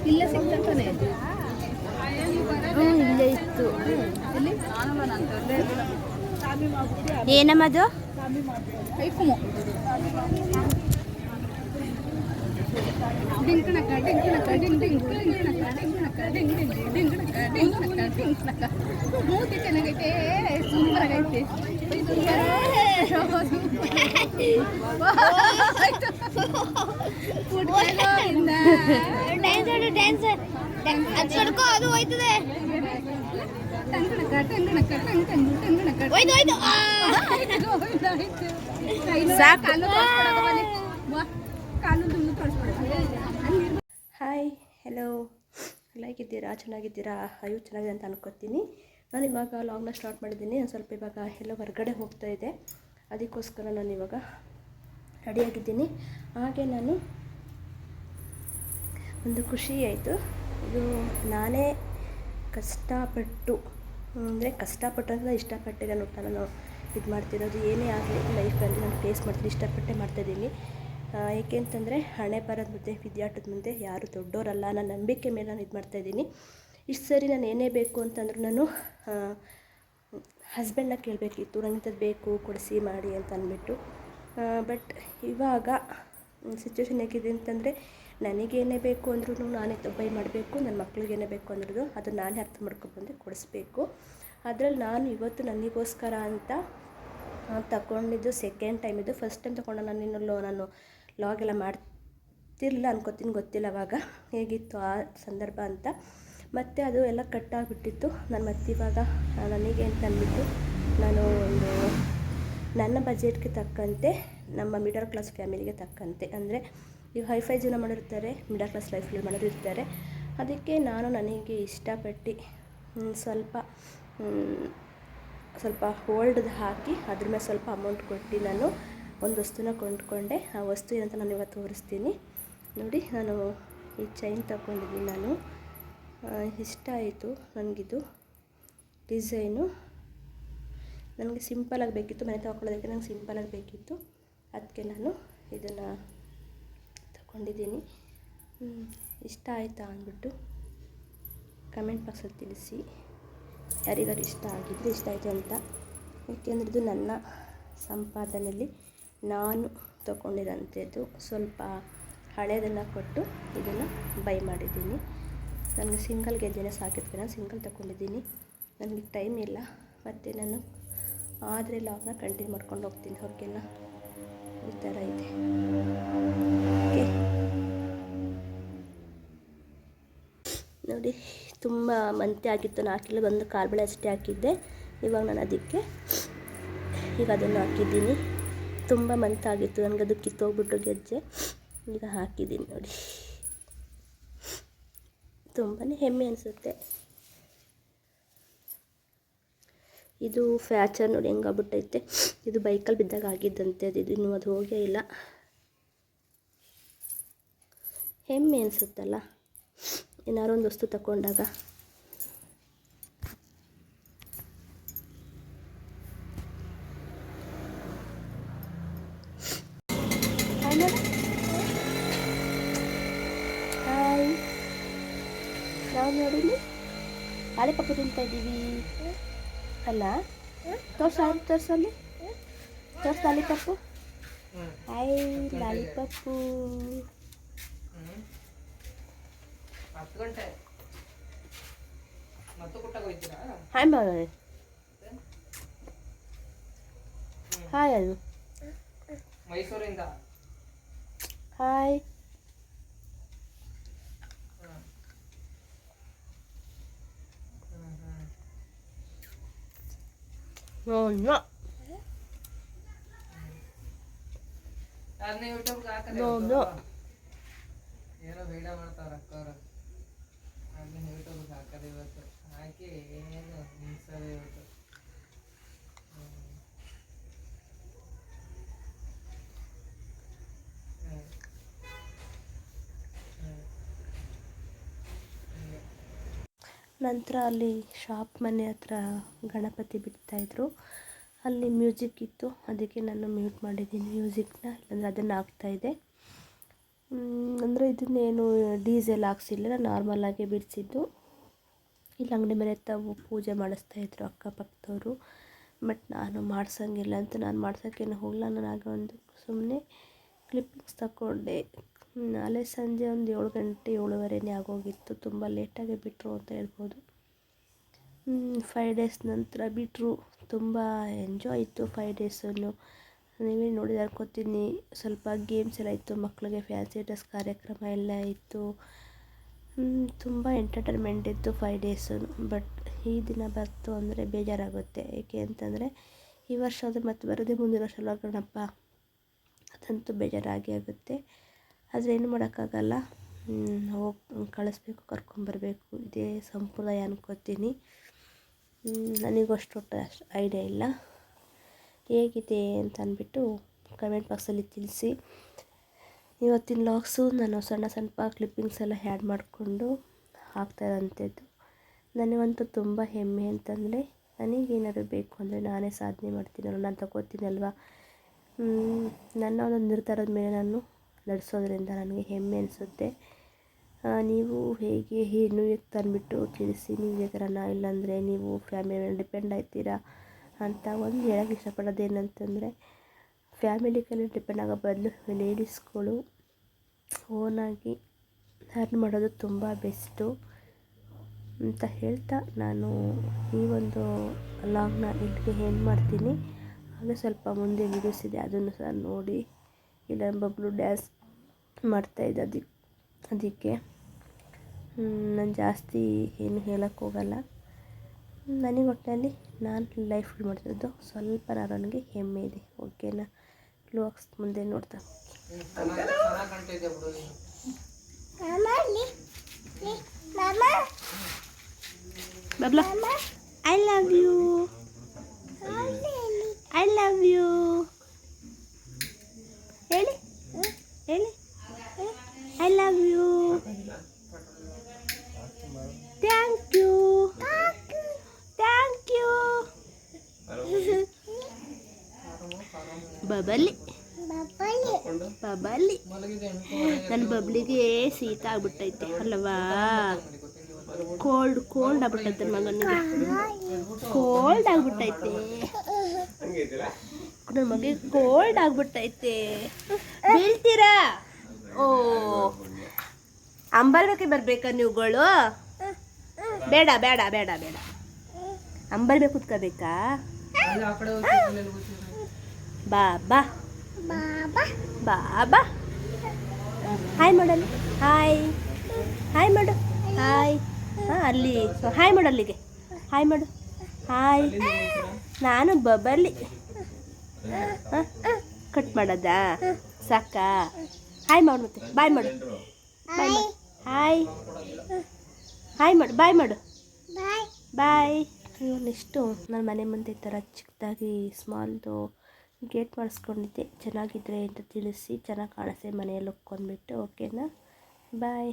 ಇಲ್ಲೇ ಸಿಗ್ತಾನೆ. ಇಲ್ಲೇ ಇತ್ತು. ಏನಮ್ಮದು? ಮೂತಿ ಚೆನ್ನಾಗೈತೆ, ಸೂಪರ್ ಆಗೈತೆ. ಅದು ಹೋಯ್ತದೆ. ಹಾಯ್, ಹೆಲೋ, ಹೇಗಿದ್ದೀರಾ? ಚೆನ್ನಾಗಿದ್ದೀರಾ? ಅಯ್ಯೋ ಚೆನ್ನಾಗಿದೆ ಅಂತ ಅನ್ಕೋತೀನಿ. ನಾನು ಇವಾಗ ಲಾಗ್ನ ಸ್ಟಾರ್ಟ್ ಮಾಡಿದ್ದೀನಿ. ಒಂದು ಸ್ವಲ್ಪ ಇವಾಗ ಎಲ್ಲೋ ಹೊರಗಡೆ ಹೋಗ್ತಾ ಇದೆ, ಅದಕ್ಕೋಸ್ಕರ ನಾನು ಇವಾಗ ರೆಡಿಯಾಗಿದ್ದೀನಿ. ಹಾಗೆ ನಾನು ಒಂದು ಖುಷಿ ಆಯಿತು. ಇದು ನಾನೇ ಕಷ್ಟಪಟ್ಟು ಅಂದರೆ ಇಷ್ಟಪಟ್ಟಿದ್ದೇನೆ ಊಟ ನಾನು ಇದು ಮಾಡ್ತಿರೋದು. ಏನೇ ಆಗಲಿ ಲೈಫಲ್ಲಿ ನಾನು ಫೇಸ್ ಮಾಡ್ತೀನಿ, ಇಷ್ಟಪಟ್ಟೆ ಮಾಡ್ತಾಯಿದ್ದೀನಿ. ಏಕೆ ಅಂತಂದರೆ ಹಣೆ ಬರೋದ ಮುಂದೆ, ವಿದ್ಯಾರ್ಥದ ಮುಂದೆ ಯಾರು ದೊಡ್ಡೋರಲ್ಲ, ನನ್ನ ನಂಬಿಕೆ ಮೇಲೆ ನಾನು ಇದು ಮಾಡ್ತಾಯಿದ್ದೀನಿ. ಇಷ್ಟು ಸರಿ ನಾನು ಏನೇ ಬೇಕು ಅಂತಂದ್ರೂ ನಾನು ಹಸ್ಬೆಂಡ್ನ ಕೇಳಬೇಕಿತ್ತು, ನನಗೆ ಇಂಥದ್ದು ಬೇಕು ಕೊಡಿಸಿ ಮಾಡಿ ಅಂತ ಅಂದ್ಬಿಟ್ಟು. ಬಟ್ ಇವಾಗ ಸಿಚುವೇಶನ್ ಹೇಗಿದೆ ಅಂತಂದರೆ ನನಗೇನೇ ಬೇಕು ಅಂದ್ರೂ ನಾನೇ ಬೈ ಮಾಡಬೇಕು, ನನ್ನ ಮಕ್ಳಿಗೇನೇ ಬೇಕು ಅಂದ್ರೂ ಅದು ನಾನೇ ಅರ್ಥ ಮಾಡ್ಕೊಬಂದು ಕೊಡಿಸ್ಬೇಕು. ಅದರಲ್ಲಿ ನಾನು ಇವತ್ತು ನನಗೋಸ್ಕರ ಅಂತ ತಗೊಂಡಿದ್ದು ಸೆಕೆಂಡ್ ಟೈಮ್. ಇದು ಫಸ್ಟ್ ಟೈಮ್ ತೊಗೊಂಡು ನಾನು ಲಾಗೆಲ್ಲ ಮಾಡ್ತಿರಲಿಲ್ಲ ಅನ್ಕೋತೀನಿ, ಗೊತ್ತಿಲ್ಲ ಅವಾಗ ಹೇಗಿತ್ತು ಆ ಸಂದರ್ಭ ಅಂತ. ಮತ್ತು ಅದು ಎಲ್ಲ ಕಟ್ಟಾಗಿಬಿಟ್ಟಿತ್ತು. ನಾನು ಮತ್ತೆ ಇವಾಗ ನನಗೆ ಅಂತ ಅಂದ್ಬಿಟ್ಟು ನಾನು ಒಂದು ನನ್ನ ಬಜೆಟ್ಗೆ ತಕ್ಕಂತೆ, ನಮ್ಮ ಮಿಡಲ್ ಕ್ಲಾಸ್ ಫ್ಯಾಮಿಲಿಗೆ ತಕ್ಕಂತೆ, ಅಂದರೆ ಈಗ ಹೈಫೈ ಜನ ಮಾಡಿರ್ತಾರೆ, ಮಿಡಲ್ ಕ್ಲಾಸ್ ಲೈಫಲ್ಲಿ ಮಾಡೋರು ಇರ್ತಾರೆ. ಅದಕ್ಕೆ ನಾನು ನನಗೆ ಇಷ್ಟಪಟ್ಟು ಸ್ವಲ್ಪ ಹೋಲ್ಡ್ದು ಹಾಕಿ ಅದ್ರ ಮೇಲೆ ಸ್ವಲ್ಪ ಅಮೌಂಟ್ ಕೊಟ್ಟು ನಾನು ಒಂದು ವಸ್ತುನ ಕೊಂಡ್ಕೊಂಡೆ. ಆ ವಸ್ತು ಏನಂತ ನಾನು ಇವಾಗ ತೋರಿಸ್ತೀನಿ ನೋಡಿ. ನಾನು ಈ ಚೈನ್ ತಗೊಂಡಿದ್ದೀನಿ. ನಾನು ಇಷ್ಟ ಆಯಿತು ನನಗಿದು ಡಿಸೈನು. ನನಗೆ ಸಿಂಪಲಾಗಿ ಬೇಕಿತ್ತು, ಮನೆ ತಗೊಳ್ಳೋದಕ್ಕೆ ನಂಗೆ ಸಿಂಪಲಾಗಿ ಬೇಕಿತ್ತು. ಅದಕ್ಕೆ ನಾನು ಇದನ್ನು ತಗೊಂಡಿದ್ದೀನಿ. ಇಷ್ಟ ಆಯಿತಾ ಅಂದ್ಬಿಟ್ಟು ಕಮೆಂಟ್ ಬಾಕ್ಸಲ್ಲಿ ತಿಳಿಸಿ, ಯಾರಿಗಾರು ಇಷ್ಟ ಆಗಿದ್ದರೆ ಇಷ್ಟ ಆಯಿತು ಅಂತ. ಏಕೆಂದರೆ ಇದು ನನ್ನ ಸಂಪಾದನೆಯಲ್ಲಿ ನಾನು ತಗೊಂಡಿರೋಂಥದ್ದು. ಸ್ವಲ್ಪ ಹಳೆಯದನ್ನು ಕೊಟ್ಟು ಇದನ್ನು ಬೈ ಮಾಡಿದ್ದೀನಿ. ನನಗೆ ಸಿಂಗಲ್ ಗೆಜ್ಜೆನೇ ಸಾಕಿದ್ಕೆ ನಾನು ಸಿಂಗಲ್ ತಗೊಂಡಿದ್ದೀನಿ. ನನಗೆ ಟೈಮ್ ಇಲ್ಲ, ಮತ್ತು ನಾನು ಆದರೆ ಲಾಗ್ನ ಕಂಟಿನ್ಯೂ ಮಾಡ್ಕೊಂಡು ಹೋಗ್ತೀನಿ. ಓಕೆನಾ? ಈ ಥರ ಇದೆ. ಓಕೆ ನೋಡಿ, ತುಂಬ ಮಂತೆ ಆಗಿತ್ತು. 4 ಕಿಲೋ ಒಂದು ಕಾಳುಬೇಳೆ ಅಷ್ಟೇ ಹಾಕಿದ್ದೆ. ಇವಾಗ ನಾನು ಅದಕ್ಕೆ ಈಗ ಅದನ್ನು ಹಾಕಿದ್ದೀನಿ. ತುಂಬ ಮಂತಾಗಿತ್ತು ನನಗೆ, ಅದು ಕಿತ್ತೋಗ್ಬಿಟ್ಟು ಗೆಜ್ಜೆ. ಈಗ ಹಾಕಿದ್ದೀನಿ ನೋಡಿ. ತುಂಬಾ ಹೆಮ್ಮೆ ಅನಿಸುತ್ತೆ. ಇದು ಫ್ಯಾಚರ್ ನೋಡಿ ಹೆಂಗಾಗ್ಬಿಟ್ಟೈತೆ. ಇದು ಬೈಕಲ್ಲಿ ಬಿದ್ದಾಗ ಆಗಿದ್ದಂತೆ, ಅದು ಇನ್ನೂ ಅದು ಹೋಗೇ ಇಲ್ಲ. ಹೆಮ್ಮೆ ಅನಿಸುತ್ತಲ್ಲ ಏನಾರು ಒಂದು ವಸ್ತು ತಗೊಂಡಾಗ. ಹಾಯ್, ನಾವು ನೋಡಿಲಿ ಲಾಲಿಪಾಪು ತಿಂತಾ ಇದ್ದೀವಿ ಅಲ್ಲ? ತೋರ್ಸಲ್ಲಿ ಲಾಲಿಪಾಪು. Hi lollipop. ಹಾಯ್ ಮಾಡಿ. ಹಾಯ್ ಅದು ಮೈಸೂರಿಂದ. ಹಾಯ್. No. ಅದನ್ನ ಯೂಟ್ಯೂಬ್ಗೆ ಹಾಕದೆ. No. ಏನೋ ವಿಡಿಯೋ ಮಾಡ್ತಾವ್ರ ಅಕ್ಕವ್ರು. ಅದನ್ನ ಯೂಟ್ಯೂಬ್ಗೆ ಹಾಕದೆ ಇವತ್ತು. ಹಾಕಿ ಏನು ನಿಲ್ಸೋದು ಇವತ್ತು. ನಂತರ ಅಲ್ಲಿ ಶಾಪ್ ಮನೆ ಹತ್ರ ಗಣಪತಿ ಬಿಡ್ತಾಯಿದ್ರು. ಅಲ್ಲಿ ಮ್ಯೂಸಿಕ್ ಇತ್ತು, ಅದಕ್ಕೆ ನಾನು ಮ್ಯೂಟ್ ಮಾಡಿದ್ದೀನಿ ಮ್ಯೂಸಿಕ್ನ, ಇಲ್ಲಾಂದರೆ ಅದನ್ನು ಹಾಕ್ತಾಯಿದ್ದೆ. ಅಂದರೆ ಇದನ್ನೇನು ಡೀಸೆಲ್ ಹಾಕ್ಸಿಲ್ಲ, ನಾರ್ಮಲಾಗಿ ಬಿಡಿಸಿದ್ದು. ಇಲ್ಲಿ ಅಂಗಡಿ ಮೇಲೆ ತಾವು ಪೂಜೆ ಮಾಡಿಸ್ತಾಯಿದ್ರು ಅಕ್ಕಪಕ್ಕದವರು. ಬಟ್ ನಾನು ಮಾಡ್ಸೋಂಗಿಲ್ಲ ಅಂತ ನಾನು ಮಾಡ್ಸೋಕ್ಕೇನು ಹೋಗಲ್ಲ. ನನಗೆ ಒಂದು ಸುಮ್ಮನೆ ಕ್ಲಿಪ್ಪಿಂಗ್ಸ್ ತಗೊಂಡೆ. ನಾಳೆ ಸಂಜೆ ಒಂದು 7 ಗಂಟೆ 7:30ನೇ ಆಗೋಗಿತ್ತು. ತುಂಬ ಲೇಟಾಗಿ ಬಿಟ್ಟರು ಅಂತ ಹೇಳ್ಬೋದು. 5 ಡೇಸ್ ನಂತರ ಬಿಟ್ಟರು. ತುಂಬ ಎಂಜಾಯ್ ಇತ್ತು 5 ಡೇಸೂ. ನೀವೇ ನೋಡಿ ಅನ್ಕೋತೀನಿ. ಸ್ವಲ್ಪ ಗೇಮ್ಸ್ ಎಲ್ಲ ಇತ್ತು, ಮಕ್ಕಳಿಗೆ ಫ್ಯಾನ್ಸಿ ಡ್ರೆಸ್ ಕಾರ್ಯಕ್ರಮ ಎಲ್ಲ ಇತ್ತು. ತುಂಬ ಎಂಟರ್ಟೈನ್ಮೆಂಟ್ ಇತ್ತು 5 ಡೇಸು. ಬಟ್ ಈ ದಿನ ಬರ್ತು ಅಂದರೆ ಬೇಜಾರಾಗುತ್ತೆ. ಏಕೆ ಅಂತಂದರೆ ಈ ವರ್ಷ ಆದರೆ ಮತ್ತೆ ಬರೋದೇ ಮುಂದಿನ ವರ್ಷ ಅಲ್ವಾ ಗಣಪ. ಅದಂತೂ ಬೇಜಾರಾಗಿ ಆಗುತ್ತೆ. ಆದರೆ ಏನು ಮಾಡೋಕ್ಕಾಗಲ್ಲ, ಹೋಗಿ ಕಳಿಸ್ಬೇಕು, ಕರ್ಕೊಂಬರಬೇಕು. ಇದೇ ಸಂಪ್ರದಾಯ ಅನ್ಕೋತೀನಿ. ನನಗೂ ಅಷ್ಟು ಐಡಿಯಾ ಇಲ್ಲ. ಹೇಗಿದೆ ಅಂತ ಅಂದ್ಬಿಟ್ಟು ಕಮೆಂಟ್ ಬಾಕ್ಸಲ್ಲಿ ತಿಳಿಸಿ. ಇವತ್ತಿನ ಲಾಗ್ಸು ನಾನು ಸಣ್ಣ ಸಣ್ಣ ಕ್ಲಿಪ್ಪಿಂಗ್ಸ್ ಎಲ್ಲ ಆ್ಯಡ್ ಮಾಡಿಕೊಂಡು ಹಾಕ್ತಾಯಿರೋಂಥದ್ದು. ನನಗಂತೂ ತುಂಬ ಹೆಮ್ಮೆ ಅಂತಂದರೆ, ನನಗೇನಾದ್ರು ಬೇಕು ಅಂದರೆ ನಾನೇ ಸಾಧನೆ ಮಾಡ್ತೀನಲ್ಲ, ನಾನು ತಗೋತೀನಲ್ವ. ನನ್ನ ಒಂದು ನಿರ್ಧಾರದ ಮೇಲೆ ನಾನು ನಡೆಸೋದ್ರಿಂದ ನನಗೆ ಹೆಮ್ಮೆ ಅನಿಸುತ್ತೆ. ನೀವು ಹೇಗೆ ಏನು ತಂದುಬಿಟ್ಟು ತಿಳಿಸಿ. ನೀವು ಇದೇ ಥರನ, ಇಲ್ಲಾಂದರೆ ನೀವು ಫ್ಯಾಮಿಲಿ ಮೇಲೆ ಡಿಪೆಂಡ್ ಆಗ್ತೀರಾ ಅಂತ. ಒಂದು ಹೇಳೋಕ್ಕೆ ಇಷ್ಟಪಡೋದೇನಂತಂದರೆ, ಫ್ಯಾಮಿಲಿ ಕೈಲಿ ಡಿಪೆಂಡ್ ಆಗೋ ಬದಲು ಲೇಡೀಸ್ಗಳು ಓನಾಗಿ ಅರ್ನ್ ಮಾಡೋದು ತುಂಬ ಬೆಸ್ಟು ಅಂತ ಹೇಳ್ತಾ ನಾನು ಈ ಒಂದು ಲಾಗ್ನ ಇಲ್ಲಿಗೆ ಏನು ಮಾಡ್ತೀನಿ. ಹಾಗೆ ಸ್ವಲ್ಪ ಮುಂದೆ ವೀಡಿಯೋಸ್ ಇದೆ, ಅದನ್ನು ಸಹ ನೋಡಿ. ಇಲ್ಲ ಬಬ್ಲು ಡ್ಯಾನ್ಸ್ ಮಾಡ್ತಾಯಿದ್ದೆ, ಅದಕ್ಕೆ ನಾನು ಜಾಸ್ತಿ ಏನು ಹೇಳೋಕ್ಕೆ ಹೋಗಲ್ಲ. ನನಗೆ ಒಟ್ಟಿನಲ್ಲಿ ನಾನು ಲೈಫ್ ಮಾಡ್ತಿದ್ದು ಸ್ವಲ್ಪ ನನಗೆ ಹೆಮ್ಮೆ ಇದೆ. ಓಕೆನಾ? ಲಾಗ್ಸ್ ಮುಂದೆ ನೋಡ್ತಾ Babli, I love you, I love you ಹೇಳಿ, ಹೇಳಿ I love you, thank you, thank you. Babli Babli, ನನ್ನ ಬಬ್ಲಿಗೆ ಶೀತ ಆಗ್ಬಿಟ್ಟೈತೆ ಅಲ್ವಾ. ಕೋಲ್ಡ್ ಆಗ್ಬಿಟ್ಟೈತೆ ಮಗನಿಗೆ, ಕೋಲ್ಡ್ ಆಗ್ಬಿಟ್ಟೈತೆ ನನ್ನ ಮಗಿಗೆ, ಕೋಲ್ಡ್ ಆಗ್ಬಿಟ್ಟೈತೆ. ಬೀಳ್ತೀರಾ? ಓ, ಅಂಬಲ್ಬೇಕೆ ಬರ್ಬೇಕಾ ನೀವುಗಳು? ಬೇಡ ಬೇಡ ಬೇಡ ಬೇಡ, ಅಂಬಲ್ಬೇ ಕೂತ್ಕೋಬೇಕಾ? ಬಾಬಾ ಬಾಬಾ, ಹಾಯ್ ಮಾಡಲ್ಲಿ, ಹಾಯ್ ಹಾಯ್ ಮಾಡು, ಹಾಯ್. ಹಾಂ ಅಲ್ಲಿ ಹಾಯ್ ಮಾಡು, ಅಲ್ಲಿಗೆ ಹಾಯ್ ಮಾಡು, ಹಾಯ್. ನಾನು ಬಬಲಿ. ಹಾಂ, ಕಟ್ ಮಾಡೋದಾ? ಸಾಕಾ? ಹಾಯ್ ಮಾಡು, ಮತ್ತೆ ಬಾಯ್ ಮಾಡು, ಬಾಯ್ ಮಾಡು, ಹಾಯ್ ಹಾಯ್ ಮಾಡು, ಬಾಯ್ ಮಾಡು, ಬಾಯ್. ನೆಕ್ಸ್ಟು ನನ್ನ ಮನೆ ಮುಂದೆ ಈ ಥರ ಚಿಕ್ಕದಾಗಿ ಸ್ಮಾಲ್ದು ಗೇಟ್ ಮಾಡಿಸ್ಕೊಂಡಿದ್ದೆ. ಚೆನ್ನಾಗಿದ್ರೆ ಅಂತ ತಿಳಿಸಿ, ಚೆನ್ನಾಗಿ ಕಾಣಿಸ್ತೆ ಮನೆಯಲ್ಲಿ ಒಕ್ಕೊಂಡ್ಬಿಟ್ಟು. ಓಕೆನಾ? ಬಾಯ್.